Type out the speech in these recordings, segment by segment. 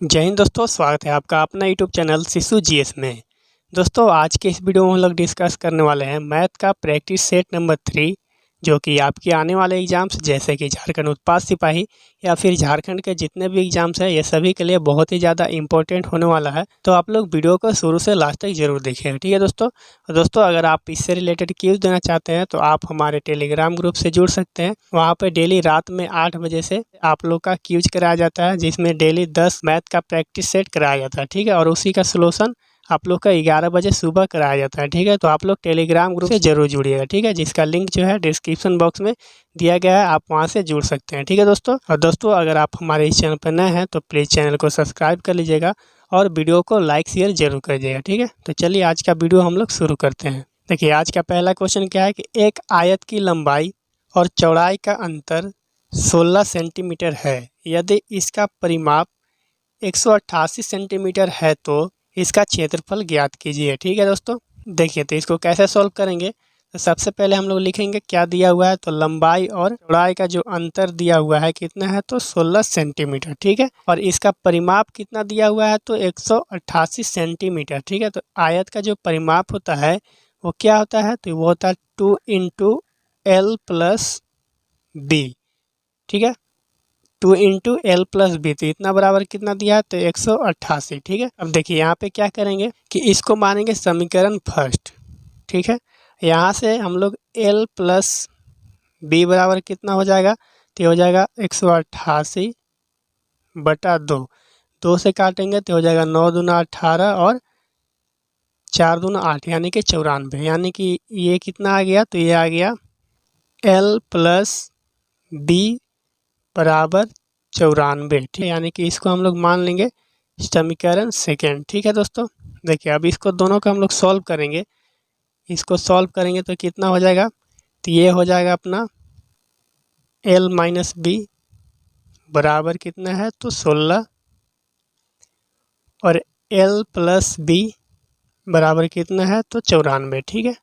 जय हिंद दोस्तों, स्वागत है आपका अपना यूट्यूब चैनल शिशु जीएस में। दोस्तों आज के इस वीडियो में हम लोग डिस्कस करने वाले हैं मैथ का प्रैक्टिस सेट नंबर 3, जो कि आपके आने वाले एग्जाम्स जैसे कि झारखंड उत्पाद सिपाही या फिर झारखंड के जितने भी एग्जाम्स हैं ये सभी के लिए बहुत ही ज़्यादा इंपॉर्टेंट होने वाला है। तो आप लोग वीडियो को शुरू से लास्ट तक जरूर देखिएगा, ठीक है दोस्तों। दोस्तों अगर आप इससे रिलेटेड क्यूज देना चाहते हैं तो आप हमारे टेलीग्राम ग्रुप से जुड़ सकते हैं। वहाँ पर डेली रात में 8 बजे से आप लोग का क्यूज कराया जाता है, जिसमें डेली 10 मैथ का प्रैक्टिस सेट कराया जाता है, ठीक है। और उसी का सोल्यूशन आप लोग का 11 बजे सुबह कराया जाता है, ठीक है। तो आप लोग टेलीग्राम ग्रुप से जरूर जुड़िएगा, ठीक है, जिसका लिंक जो है डिस्क्रिप्शन बॉक्स में दिया गया है, आप वहां से जुड़ सकते हैं, ठीक है दोस्तों। और दोस्तों अगर आप हमारे इस चैनल पर नए हैं तो प्लीज़ चैनल को सब्सक्राइब कर लीजिएगा और वीडियो को लाइक शेयर जरूर कर दीजिएगा, ठीक है। तो चलिए आज का वीडियो हम लोग शुरू करते हैं। देखिए आज का पहला क्वेश्चन क्या है कि एक आयत की लंबाई और चौड़ाई का अंतर 16 सेंटीमीटर है। यदि इसका परिमाप 188 सेंटीमीटर है तो इसका क्षेत्रफल ज्ञात कीजिए, ठीक है दोस्तों। देखिए तो इसको कैसे सॉल्व करेंगे, तो सबसे पहले हम लोग लिखेंगे क्या दिया हुआ है, तो लंबाई और चौड़ाई का जो अंतर दिया हुआ है कितना है, तो 16 सेंटीमीटर, ठीक है। और इसका परिमाप कितना दिया हुआ है, तो 188 सेंटीमीटर, ठीक है। तो आयत का जो परिमाप होता है वो क्या होता है, तो वो होता है 2 × L + B, ठीक है। 2 × L + B, तो इतना बराबर कितना दिया है, तो 188, ठीक है। अब देखिए यहाँ पे क्या करेंगे कि इसको मानेंगे समीकरण फर्स्ट, ठीक है। यहाँ से हम लोग L + B बराबर कितना हो जाएगा, तो हो जाएगा 188/2, 2 से काटेंगे तो हो जाएगा 9 दूना 18 और 4 दूना 8 यानी कि 94, यानी कि ये कितना आ गया, तो ये आ गया L + B बराबर 94, ठीक है। यानी कि इसको हम लोग मान लेंगे समीकरण सेकेंड, ठीक है दोस्तों। देखिए अब इसको दोनों को हम लोग सॉल्व करेंगे, इसको सॉल्व करेंगे तो कितना हो जाएगा, तो ये हो जाएगा अपना L - B बराबर कितना है, तो 16 और L + B बराबर कितना है, तो 94, ठीक है।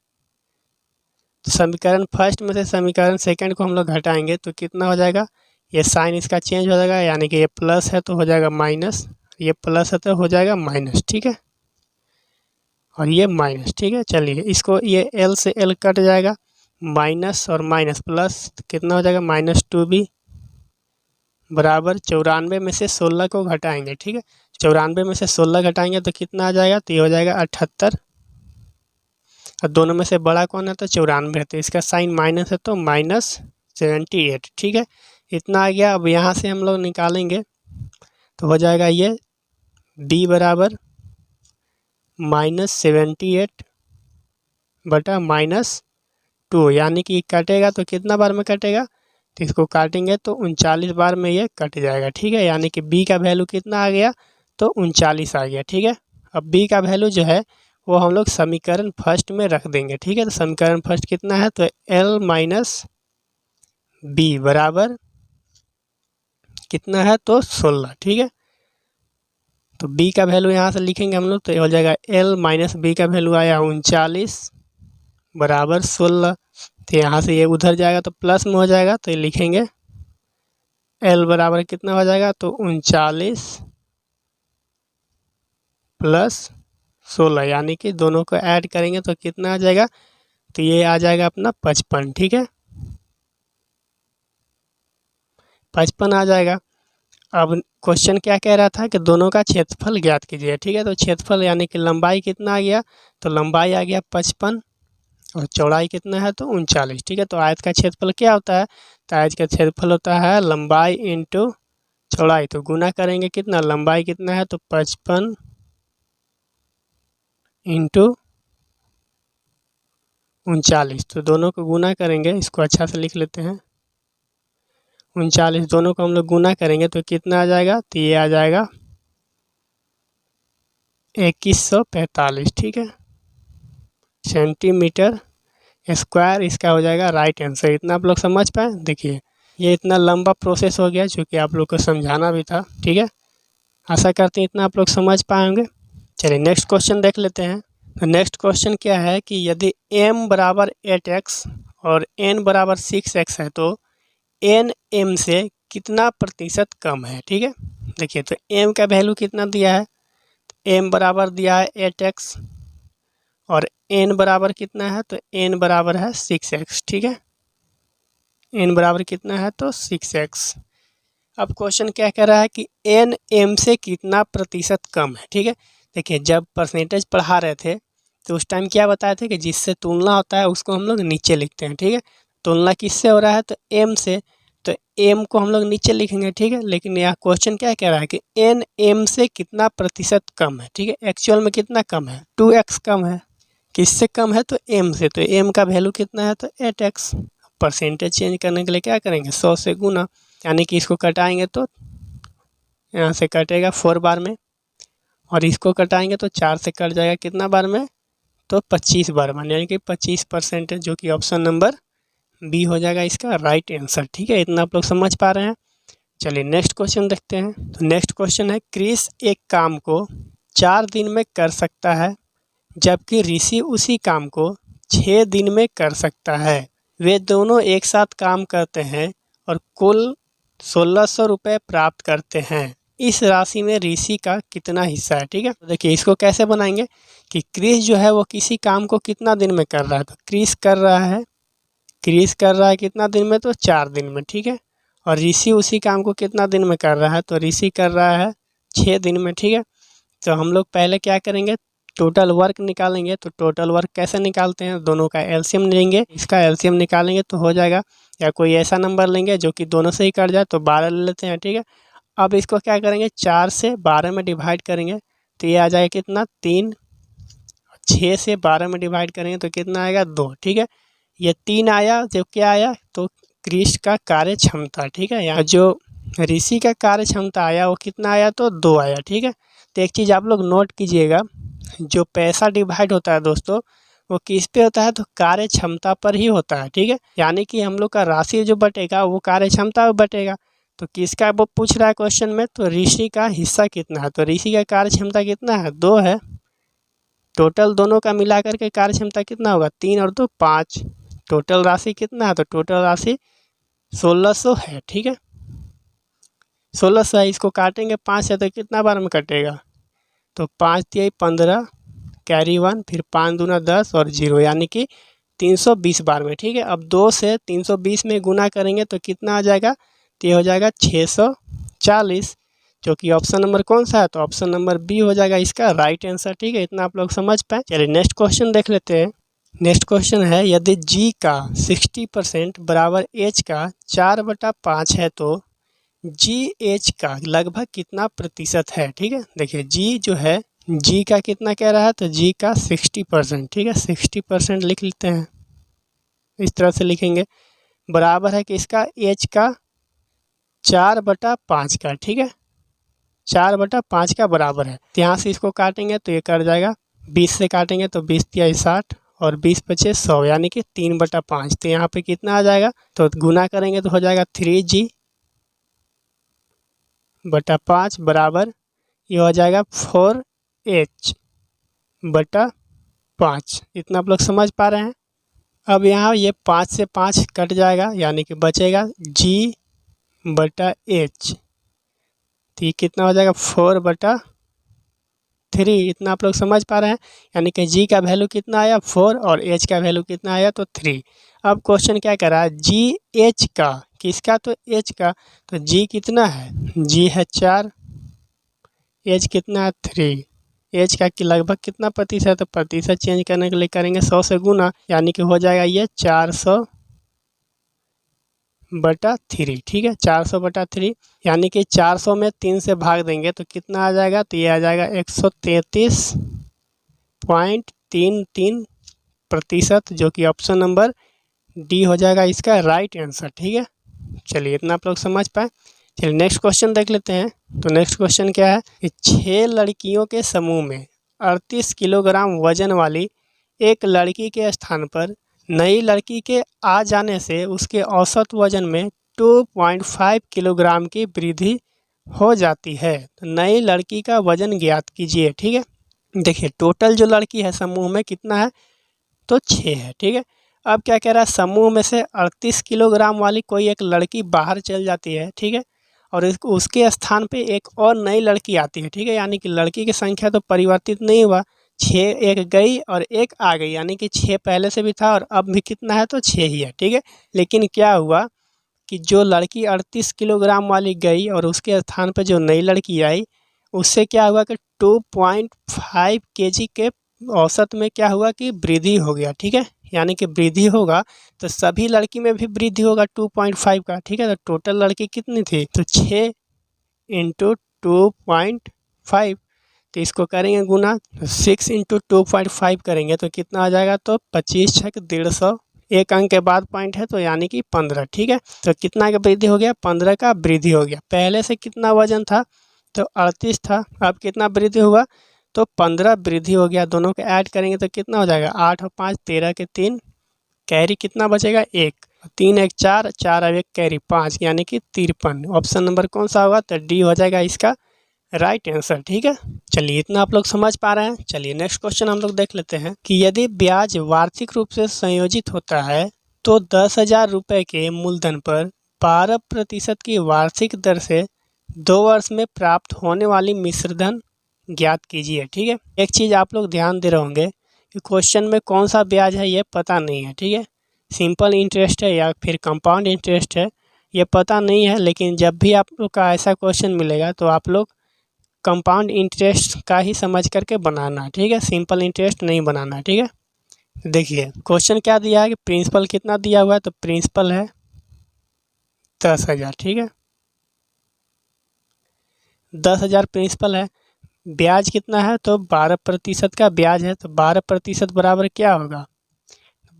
तो समीकरण फर्स्ट में से समीकरण सेकंड को हम लोग घटाएंगे तो कितना हो जाएगा, ये साइन इसका चेंज हो जाएगा, यानी कि ये प्लस है तो हो जाएगा माइनस, ये प्लस है तो हो जाएगा माइनस, ठीक है। और ये माइनस, ठीक है। चलिए इसको ये L से L कट जाएगा, माइनस और माइनस प्लस कितना हो जाएगा, -2B बराबर 94 में से 16 को घटाएंगे, ठीक है। 94 में से 16 घटाएंगे तो कितना आ जाएगा, तो ये हो जाएगा 78, और दोनों में से बड़ा कौन है, तो 94 है, तो इसका साइन माइनस है तो -78, ठीक है। इतना आ गया। अब यहाँ से हम लोग निकालेंगे तो हो जाएगा ये B बराबर -78 बटा -2, यानी कि कटेगा तो कितना बार में कटेगा, तो इसको काटेंगे तो 39 बार में ये कट जाएगा, ठीक है। यानी कि B का वैल्यू कितना आ गया, तो 39 आ गया, ठीक है। अब B का वैल्यू जो है वो हम लोग समीकरण फर्स्ट में रख देंगे, ठीक है। तो समीकरण फर्स्ट कितना है, तो L - B बराबर कितना है, तो 16, ठीक है। तो B का वैल्यू यहाँ से लिखेंगे हम लोग तो ये हो जाएगा L - B का वैल्यू आया 39 बराबर 16, तो यहाँ से ये उधर जाएगा तो प्लस में हो जाएगा, तो ये लिखेंगे L बराबर कितना हो जाएगा, तो 39 + 16, यानी कि दोनों को ऐड करेंगे तो कितना आ जाएगा, तो ये आ जाएगा अपना 55, ठीक है। 55 आ जाएगा। अब क्वेश्चन क्या कह रहा था कि दोनों का क्षेत्रफल ज्ञात कीजिए, ठीक है। तो क्षेत्रफल यानी कि लंबाई कितना आ गया, तो लंबाई आ गया 55 और चौड़ाई कितना है, तो 39, ठीक है। तो आयत का क्षेत्रफल क्या होता है, तो आयत का क्षेत्रफल होता है लंबाई इंटू चौड़ाई, तो गुना करेंगे कितना, लंबाई कितना है, तो 55 इंटू 39, तो दोनों को गुना करेंगे, इसको अच्छा से लिख लेते हैं। 39 दोनों को हम लोग गुना करेंगे तो कितना आ जाएगा, तो ये आ जाएगा 2145, ठीक है, सेंटीमीटर स्क्वायर इसका हो जाएगा राइट आंसर। इतना आप लोग समझ पाए। देखिए ये इतना लंबा प्रोसेस हो गया जो कि आप लोग को समझाना भी था, ठीक है। आशा करते हैं इतना आप लोग समझ पाए होंगे। चलिए नेक्स्ट क्वेश्चन देख लेते हैं। तो नेक्स्ट क्वेश्चन क्या है कि यदि m बराबर 8x और n बराबर 6x है तो n m से कितना प्रतिशत कम है, ठीक है। देखिए तो m का वैल्यू कितना दिया है, m बराबर दिया है 8x और n बराबर कितना है, तो n बराबर है 6x। ठीक है, n बराबर कितना है, तो 6x। अब क्वेश्चन क्या कह रहा है कि n m से कितना प्रतिशत कम है। ठीक है, देखिए जब परसेंटेज पढ़ा रहे थे तो उस टाइम क्या बताए थे कि जिससे तुलना होता है उसको हम लोग नीचे लिखते हैं। ठीक है, तुलना किससे हो रहा है, तो m से, तो m को हम लोग नीचे लिखेंगे। ठीक है, लेकिन यह क्वेश्चन क्या कह रहा है कि n m से कितना प्रतिशत कम है। ठीक है, एक्चुअल में कितना कम है, 2x कम है। किससे कम है, तो m से, तो m का वैल्यू कितना है, तो 8x। परसेंटेज चेंज करने के लिए क्या करेंगे, 100 से गुना, यानी कि इसको कटाएंगे तो यहाँ से कटेगा 4 बार में, और इसको कटाएंगे तो 4 से कट जाएगा कितना बार में, तो 25 बार में, यानी कि 25%, जो कि ऑप्शन नंबर बी हो जाएगा इसका राइट आंसर। ठीक है, इतना आप लोग समझ पा रहे हैं। चलिए नेक्स्ट क्वेश्चन देखते हैं। तो नेक्स्ट क्वेश्चन है, क्रिस एक काम को 4 दिन में कर सकता है जबकि ऋषि उसी काम को 6 दिन में कर सकता है। वे दोनों एक साथ काम करते हैं और कुल 1600 रुपये प्राप्त करते हैं। इस राशि में ऋषि का कितना हिस्सा है। ठीक है, तो देखिए इसको कैसे बनाएंगे कि क्रिस जो है वो किसी काम को कितना दिन में कर रहा है, तो क्रिस कर रहा है कितना दिन में, तो 4 दिन में। ठीक है, और ऋषि उसी काम को कितना दिन में कर रहा है, तो ऋषि कर रहा है 6 दिन में। ठीक है, तो हम लोग पहले क्या करेंगे, टोटल वर्क निकालेंगे। तो टोटल वर्क कैसे निकालते हैं, दोनों का एलसीएम लेंगे, इसका एलसीएम निकालेंगे तो हो जाएगा, या कोई ऐसा नंबर लेंगे जो कि दोनों से ही कट जाए, तो 12 ले लेते हैं। ठीक है, अब इसको क्या करेंगे, 4 से 12 में डिवाइड करेंगे तो ये आ जाएगा कितना, 3। 6 से 12 में डिवाइड करेंगे तो कितना आएगा, 2। ठीक है, ये 3 आया, जो क्या आया, तो क्रिस का कार्य क्षमता। ठीक है, यहाँ जो ऋषि का कार्य क्षमता आया वो कितना आया, तो 2 आया। ठीक है, तो एक चीज़ आप लोग नोट कीजिएगा, जो पैसा डिवाइड होता है दोस्तों वो किस पे होता है, तो कार्य क्षमता पर ही होता है। ठीक है, यानी कि हम लोग का राशि जो बटेगा वो कार्य क्षमता में बटेगा। तो किसका वो पूछ रहा है क्वेश्चन में, तो ऋषि का हिस्सा कितना है, तो ऋषि का कार्य क्षमता कितना है, 2 है। टोटल दोनों का मिला करके कार्य क्षमता कितना होगा, 3 और 2 5। टोटल राशि कितना है, तो टोटल राशि 1600 है। ठीक है, 1600 है, इसको काटेंगे 5 से तो कितना बार में कटेगा, तो 5 तिहाई 15, कैरी 1, फिर 5 दूना 10 और 0, यानी कि 320 बार में। ठीक है, अब 2 से 320 में गुना करेंगे तो कितना आ जाएगा, तो ये हो जाएगा 640, जो कि ऑप्शन नंबर कौन सा है, तो ऑप्शन नंबर बी हो जाएगा इसका राइट आंसर। ठीक है, इतना आप लोग समझ पाए। चलिए नेक्स्ट क्वेश्चन देख लेते हैं। नेक्स्ट क्वेश्चन है, यदि जी का 60% बराबर एच का 4/5 है तो जी एच का लगभग कितना प्रतिशत है। ठीक है, देखिए जी जो है, जी का कितना कह रहा है, तो जी का 60%। ठीक है, 60% लिख लेते हैं, इस तरह से लिखेंगे, बराबर है कि इसका एच का 4/5 का। ठीक है, 4/5 का बराबर है, तो यहाँ से इसको काटेंगे तो ये कट जाएगा, 20 से काटेंगे तो 20 तिहाई 60 और 20 पचे 100, यानी कि 3/5। तो यहाँ पे कितना आ जाएगा, तो गुना करेंगे तो हो जाएगा 3G/5 बराबर ये हो जाएगा 4H/5। इतना आप लोग समझ पा रहे हैं। अब यहाँ ये 5 से 5 कट जाएगा, यानी कि बचेगा G/H, तो ये कितना हो जाएगा 4/3। इतना आप लोग समझ पा रहे हैं, यानी कि जी का वैल्यू कितना आया 4 और एच का वैल्यू कितना आया, तो 3। अब क्वेश्चन क्या कर रहा है, जी एच का, किसका, तो एच का, तो जी कितना है, जी है 4, एच कितना है 3, एच का कि लगभग कितना प्रतिशत है, तो प्रतिशत चेंज करने के लिए करेंगे 100 से गुना, यानी कि हो जाएगा ये 400/3। ठीक है, 400/3, यानी कि 400 में 3 से भाग देंगे तो कितना आ जाएगा, तो ये आ जाएगा 133.33%, जो कि ऑप्शन नंबर डी हो जाएगा इसका राइट आंसर। ठीक है, चलिए इतना आप लोग समझ पाए। चलिए नेक्स्ट क्वेश्चन देख लेते हैं। तो नेक्स्ट क्वेश्चन क्या है कि 6 लड़कियों के समूह में 38 किलोग्राम वजन वाली एक लड़की के स्थान पर नई लड़की के आ जाने से उसके औसत वजन में 2.5 किलोग्राम की वृद्धि हो जाती है। तो नई लड़की का वजन ज्ञात कीजिए। ठीक है, देखिए टोटल जो लड़की है समूह में कितना है, तो 6 है। ठीक है, अब क्या कह रहा है, समूह में से 38 किलोग्राम वाली कोई एक लड़की बाहर चल जाती है। ठीक है, और उसके स्थान पे एक और नई लड़की आती है, ठीक है। यानी कि लड़की की संख्या तो परिवर्तित नहीं हुआ, 6 एक गई और एक आ गई, यानी कि 6 पहले से भी था और अब भी कितना है तो 6 ही है, ठीक है। लेकिन क्या हुआ कि जो लड़की 38 किलोग्राम वाली गई और उसके स्थान पर जो नई लड़की आई, उससे क्या हुआ कि 2.5 केजी के औसत में क्या हुआ कि वृद्धि हो गया, ठीक है। यानी कि वृद्धि होगा तो सभी लड़की में भी वृद्धि होगा 2.5 का, ठीक है। तो टोटल लड़की कितनी थी तो 6 इंटू 2.5, तो इसको करेंगे गुना, तो 6 इंटू 2.5 करेंगे तो कितना आ जाएगा तो 25 छक 150, एक अंक के बाद पॉइंट है तो यानी कि 15, ठीक है। तो कितना का वृद्धि हो गया, 15 का वृद्धि हो गया। पहले से कितना वजन था तो 38 था, अब कितना वृद्धि हुआ तो 15 वृद्धि हो गया। दोनों को ऐड करेंगे तो कितना हो जाएगा, 8 और 5 13 के 3, कैरी कितना बचेगा 1, 3 एक 4, 4 अब 1 कैरी 5, यानी कि 53। ऑप्शन नंबर कौन सा होगा तो डी हो जाएगा इसका राइट आंसर, ठीक है। चलिए इतना आप लोग समझ पा रहे हैं। चलिए नेक्स्ट क्वेश्चन हम लोग देख लेते हैं कि यदि ब्याज वार्षिक रूप से संयोजित होता है तो 10,000 रुपये के मूलधन पर 12% की वार्षिक दर से 2 वर्ष में प्राप्त होने वाली मिश्रधन ज्ञात कीजिए, ठीक है। एक चीज़ आप लोग ध्यान दे रहे होंगे कि क्वेश्चन में कौन सा ब्याज है ये पता नहीं है, ठीक है। सिंपल इंटरेस्ट है या फिर कंपाउंड इंटरेस्ट है ये पता नहीं है, लेकिन जब भी आप लोग का ऐसा क्वेश्चन मिलेगा तो आप लोग कंपाउंड इंटरेस्ट का ही समझ करके बनाना है, ठीक है। सिंपल इंटरेस्ट नहीं बनाना है, ठीक है। देखिए क्वेश्चन क्या दिया है कि प्रिंसिपल कितना दिया हुआ है तो प्रिंसिपल है 10,000, ठीक है। 10,000 प्रिंसिपल है, ब्याज कितना है तो 12% का ब्याज है, तो 12% बराबर क्या होगा,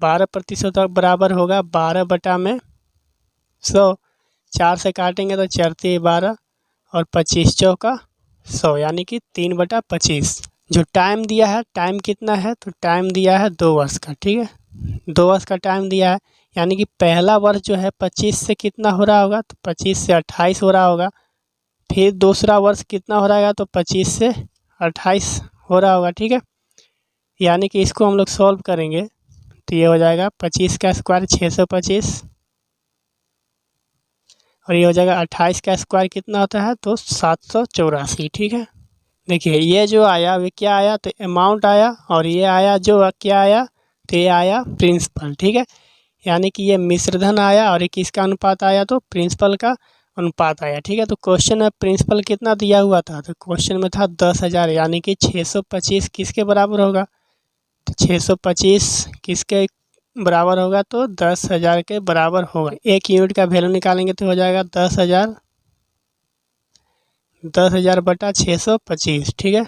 12% बराबर होगा 12/100, 4 से काटेंगे तो 4 × 12 और 25 चौका 100, यानी कि 3/25। जो टाइम दिया है, टाइम कितना है तो टाइम दिया है 2 वर्ष का, ठीक है। 2 वर्ष का टाइम दिया है, यानी कि पहला वर्ष जो है 25 से कितना हो रहा होगा तो 25 से 28 हो रहा होगा। फिर दूसरा वर्ष कितना हो रहा है तो 25 से 28 हो रहा होगा, ठीक है। यानी कि इसको हम लोग सॉल्व करेंगे तो ये हो जाएगा 25 का स्क्वायर 625 और ये हो जाएगा 28 का स्क्वायर कितना होता है तो 784, ठीक है। देखिए ये जो आया वे क्या आया तो अमाउंट आया, और ये आया जो क्या आया तो ये आया प्रिंसिपल, ठीक है। यानी कि ये मिश्रधन आया और ये किसका अनुपात आया तो प्रिंसिपल का अनुपात आया, ठीक है। तो क्वेश्चन में प्रिंसिपल कितना दिया हुआ था तो क्वेश्चन में था 10,000, यानी कि 625 किसके बराबर होगा तो 625 किसके बराबर होगा तो 10,000 के बराबर होगा। एक यूनिट का वैल्यू निकालेंगे तो हो जाएगा 10,000 बटा 625, ठीक है।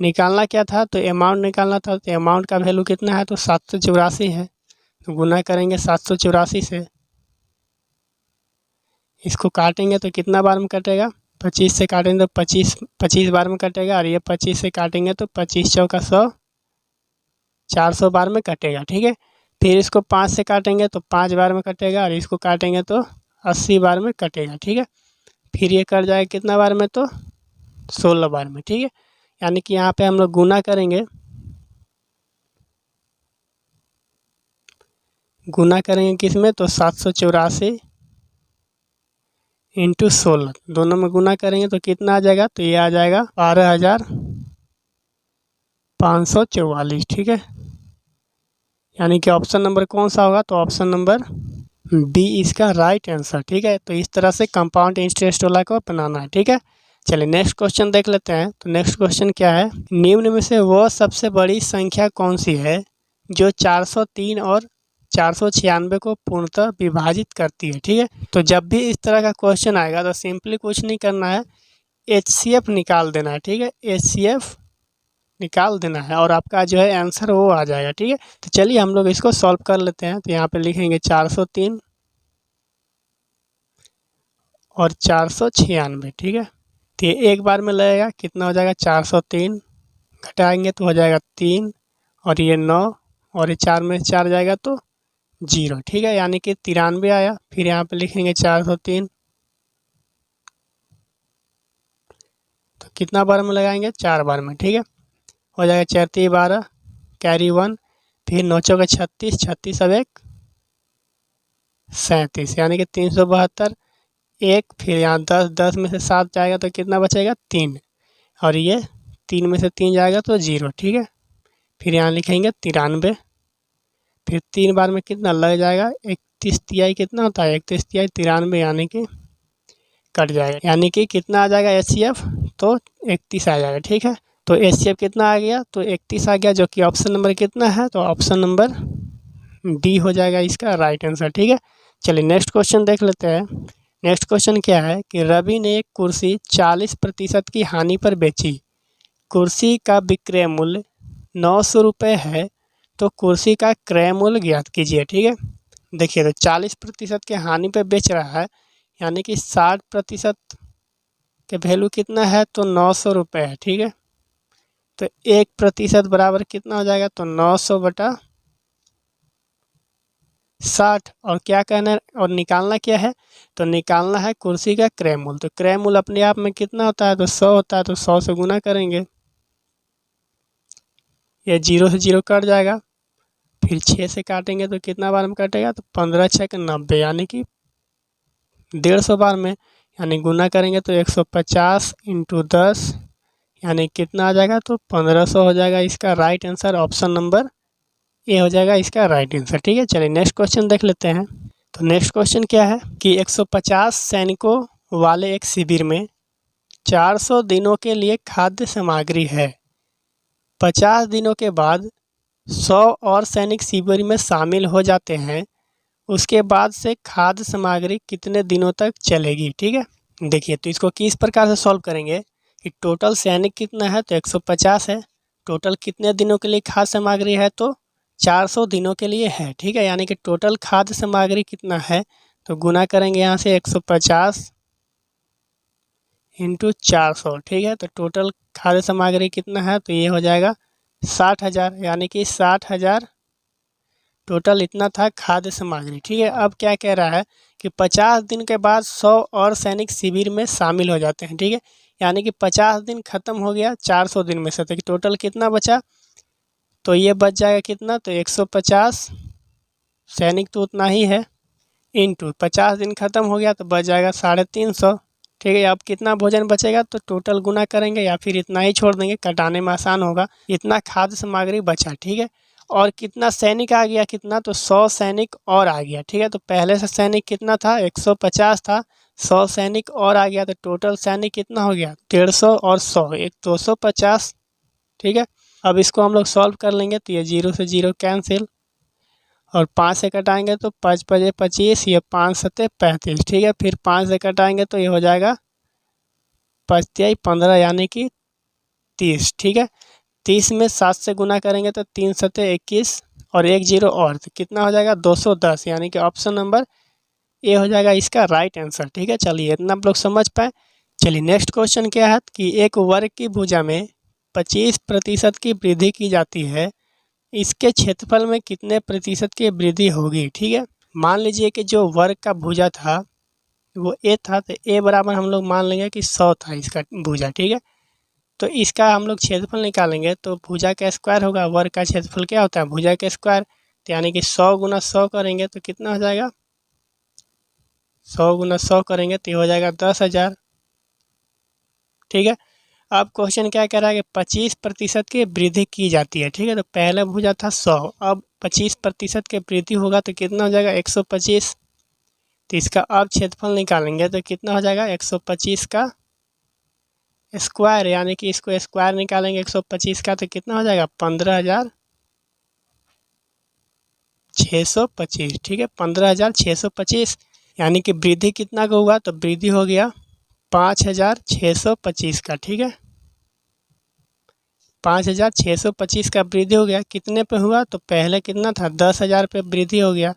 निकालना क्या था तो अमाउंट निकालना था, तो अमाउंट का वैल्यू कितना है तो 784 है, तो गुना करेंगे 784 से। इसको काटेंगे तो कितना बार में कटेगा 25 से काटेंगे तो 25 बार में कटेगा, और ये 25 से काटेंगे तो 25 चौका 100, 400 बार में कटेगा, ठीक है। फिर इसको 5 से काटेंगे तो 5 बार में कटेगा, और इसको काटेंगे तो 80 बार में कटेगा, ठीक है। फिर ये कट जाएगा कितना बार में तो 16 बार में, ठीक है। यानी कि यहाँ पे हम लोग गुना करेंगे, किस में तो 784 इंटू 16, दोनों में गुना करेंगे तो कितना आ जाएगा तो ये आ जाएगा 12,544, ठीक है। यानी कि ऑप्शन नंबर कौन सा होगा तो ऑप्शन नंबर बी इसका राइट आंसर, ठीक है। तो इस तरह से कंपाउंड इंटरेस्ट वाला को बनाना है, ठीक है। चलिए नेक्स्ट क्वेश्चन देख लेते हैं। तो नेक्स्ट क्वेश्चन क्या है, निम्न में से वह सबसे बड़ी संख्या कौन सी है जो 403 और 496 को पूर्णतः विभाजित करती है, ठीक है। तो जब भी इस तरह का क्वेश्चन आएगा तो सिंपली कुछ नहीं करना है, HCF निकाल देना है, ठीक है। HCF निकाल देना है और आपका जो है आंसर वो आ जाएगा, ठीक है। तो चलिए हम लोग इसको सॉल्व कर लेते हैं। तो यहाँ पे लिखेंगे 403 और 496, ठीक है। तो ये एक बार में लगेगा, कितना हो जाएगा 403 घटाएंगे तो हो जाएगा 3, और ये 9, और ये 4 में 4 जाएगा तो 0, ठीक है। यानी कि 93 आया। फिर यहाँ पे लिखेंगे 403, तो कितना बार में लगाएंगे 4 बार में, ठीक है। हो जाएगा 4 × 12 कैरी 1, फिर 9 चौका 36, 36 अब 1 37, यानी कि 372, 1, फिर यहाँ 10, 10 में से 7 जाएगा तो कितना बचेगा 3, और ये 3 में से 3 जाएगा तो 0, ठीक है। फिर यहाँ लिखेंगे 93, फिर 3 बार में कितना लग जाएगा 31 तिहाई कितना होता है 31 तिहाई 93, यानी कि कट जाएगा, यानी कि कितना आ जाएगा HCF तो 31 आ जाएगा, ठीक है। तो HCF कितना आ गया तो 31 आ गया, जो कि ऑप्शन नंबर कितना है तो ऑप्शन नंबर डी हो जाएगा इसका राइट आंसर, ठीक है। चलिए नेक्स्ट क्वेश्चन देख लेते हैं। नेक्स्ट क्वेश्चन क्या है कि रवि ने एक कुर्सी 40% की हानि पर बेची। कुर्सी का विक्रय मूल्य 900 रुपये है, तो कुर्सी का क्रय मूल्य ज्ञात कीजिए, ठीक है। देखिए तो 40% के हानि पे बेच रहा है, यानी कि 60% के वैल्यू कितना है तो 900 रुपये है, ठीक है। तो 1% बराबर कितना हो जाएगा तो 900 बटा 60, और क्या कहना है और निकालना क्या है तो निकालना है कुर्सी का क्रय मूल्य। तो क्रय मूल्य अपने आप में कितना होता है तो 100 होता है, तो 100 से गुना करेंगे, ये 0 से 0 कट जाएगा, फिर 6 से काटेंगे तो कितना बार में कटेगा तो 15 6 के 90, यानी कि 150 बार में, यानी गुना करेंगे तो 150 × 10, यानी कितना आ जाएगा तो 1500 हो जाएगा इसका right answer, option number A हो जाएगा इसका राइट आंसर, ठीक है। चलिए नेक्स्ट क्वेश्चन देख लेते हैं। तो नेक्स्ट क्वेश्चन क्या है कि 150 सैनिकों वाले एक शिविर में 400 दिनों के लिए खाद्य सामग्री है। 50 दिनों के बाद 100 और सैनिक शिविर में शामिल हो जाते हैं। उसके बाद से खाद्य सामग्री कितने दिनों तक चलेगी, ठीक है। देखिए तो इसको किस प्रकार से सॉल्व करेंगे कि टोटल सैनिक कितना है तो 150 है, टोटल कितने दिनों के लिए खाद्य सामग्री है तो 400 दिनों के लिए है, ठीक है। यानी कि टोटल खाद्य सामग्री कितना है तो गुना करेंगे यहाँ से 150 × 400, ठीक है। तो टोटल खाद्य सामग्री कितना है तो ये हो जाएगा 60,000, यानी कि 60,000 टोटल इतना था खाद्य सामग्री, ठीक है। अब क्या कह रहा है कि 50 दिन के बाद 100 और सैनिक शिविर में शामिल हो जाते हैं, ठीक है। यानी कि 50 दिन खत्म हो गया 400 दिन में से, तो टोटल कितना बचा तो ये बच जाएगा कितना तो 150, सैनिक तो उतना ही है, इंटू 50 दिन खत्म हो गया तो बच जाएगा 350, ठीक है। अब कितना भोजन बचेगा तो टोटल गुना करेंगे या फिर इतना ही छोड़ देंगे, कटाने में आसान होगा। इतना खाद्य सामग्री बचा, ठीक है। और कितना सैनिक आ गया कितना तो 100 सैनिक और आ गया, ठीक है। तो पहले से सैनिक कितना था 150 था, 100 सैनिक और आ गया, तो टोटल सैनिक कितना हो गया 150 और 100 एक 250, ठीक है। अब इसको हम लोग सॉल्व कर लेंगे तो ये 0 से 0 कैंसिल, और 5 से कटाएंगे तो 5 5 25, ये 5 7 35, ठीक है। फिर 5 से कटाएंगे तो ये हो जाएगा 5 तिहाई 15, यानी कि 30, ठीक है। 30 में 7 से गुना करेंगे तो 3 7 21, और 1 0 और, तो कितना हो जाएगा 210, यानी कि ऑप्शन नंबर ए हो जाएगा इसका राइट आंसर, ठीक है। चलिए इतना आप लोग समझ पाए। चलिए नेक्स्ट क्वेश्चन क्या है कि एक वर्ग की भुजा में 25% की वृद्धि की जाती है, इसके क्षेत्रफल में कितने प्रतिशत की वृद्धि होगी, ठीक है। मान लीजिए कि जो वर्ग का भुजा था वो ए था, तो ए बराबर हम लोग मान लेंगे कि 100 था इसका भुजा, ठीक है। तो इसका हम लोग क्षेत्रफल निकालेंगे तो भुजा का स्क्वायर होगा, वर्ग का क्षेत्रफल क्या होता है भुजा का स्क्वायर, तो यानी कि 100 × 100 करेंगे तो कितना हो जाएगा 100 × 100 करेंगे तो ये हो जाएगा 10,000, ठीक है। अब क्वेश्चन क्या कह रहा है कि 25% की वृद्धि की जाती है, ठीक है। तो पहले भुजा था 100, अब 25% की वृद्धि होगा तो कितना हो जाएगा 125, तो इसका अब क्षेत्रफल निकालेंगे तो कितना हो जाएगा 125 का स्क्वायर, यानी कि इसको स्क्वायर निकालेंगे 125 का तो कितना हो जाएगा 15,625, ठीक है। 15,625, यानी कि वृद्धि कितना का हुआ तो वृद्धि हो गया 5,625 का, ठीक है। 5,625 का वृद्धि हो गया, कितने पे हुआ तो पहले कितना था 10,000 पे वृद्धि हो गया।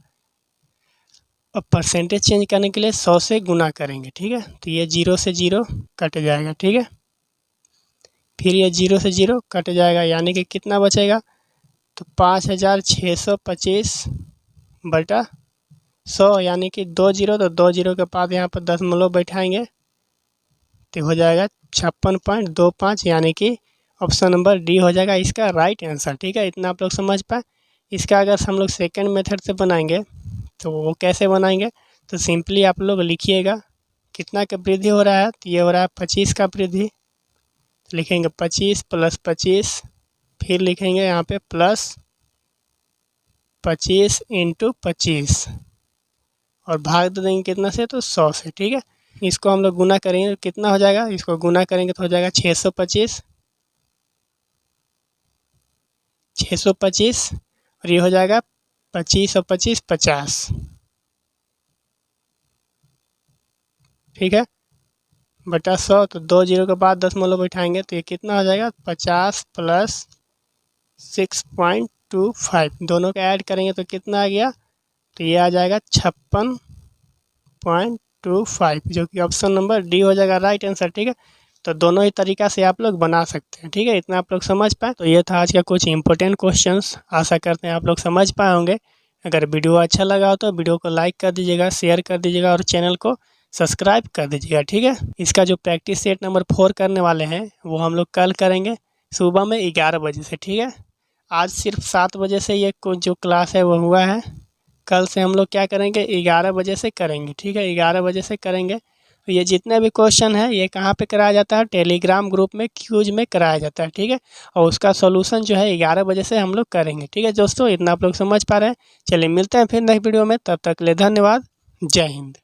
अब परसेंटेज चेंज करने के लिए 100 से गुना करेंगे, ठीक है। तो ये 0 से 0 कट जाएगा, ठीक है। फिर ये 0 से 0 कट जाएगा, यानी कि कितना बचेगा तो 5,625 बटा 100, यानी कि 2 0, तो 2 0 के बाद यहाँ पर दशमलव बैठाएंगे तो हो जाएगा 56.25, यानी कि ऑप्शन नंबर डी हो जाएगा इसका राइट आंसर, ठीक है। इतना आप लोग समझ पाए। इसका अगर हम लोग सेकंड मेथड से बनाएंगे तो वो कैसे बनाएंगे तो सिंपली आप लोग लिखिएगा कितना का वृद्धि हो रहा है, तो ये हो रहा है 25 का वृद्धि। तो लिखेंगे 25 + 25, फिर लिखेंगे यहाँ पे +25 × 25 और भाग दे देंगे कितना से, तो 100 से। ठीक है, इसको हम लोग गुना करेंगे तो कितना हो जाएगा, इसको गुना करेंगे तो हो जाएगा 625 और ये हो जाएगा 25 और 25 50। ठीक है, बटा 100, तो 2 जीरो के बाद 10 बैठाएंगे तो ये कितना हो जाएगा, 50 + 6.25, दोनों का ऐड करेंगे तो कितना आ गया, तो ये आ जाएगा 56.25, जो कि ऑप्शन नंबर डी हो जाएगा राइट आंसर। ठीक है, तो दोनों ही तरीका से आप लोग बना सकते हैं। ठीक है, इतना आप लोग समझ पाए। तो ये था आज का कुछ इंपॉर्टेंट क्वेश्चंस, आशा करते हैं आप लोग समझ पाए होंगे। अगर वीडियो अच्छा लगा हो तो वीडियो को लाइक कर दीजिएगा, शेयर कर दीजिएगा और चैनल को सब्सक्राइब कर दीजिएगा। ठीक है, इसका जो प्रैक्टिस सेट नंबर 4 करने वाले हैं वो हम लोग कल करेंगे सुबह में 11 बजे से। ठीक है, आज सिर्फ 7 बजे से ये जो क्लास है वो हुआ है। कल से हम लोग क्या करेंगे, 11 बजे से करेंगे। ठीक है, 11 बजे से करेंगे। तो ये जितने भी क्वेश्चन है ये कहाँ पे कराया जाता है, टेलीग्राम ग्रुप में क्यूज में कराया जाता है। ठीक है, और उसका सॉल्यूशन जो है 11 बजे से हम लोग करेंगे। ठीक है दोस्तों, इतना आप लोग समझ पा रहे हैं। चलिए मिलते हैं फिर नेक्स्ट वीडियो में, तब तक के लिए धन्यवाद। जय हिंद।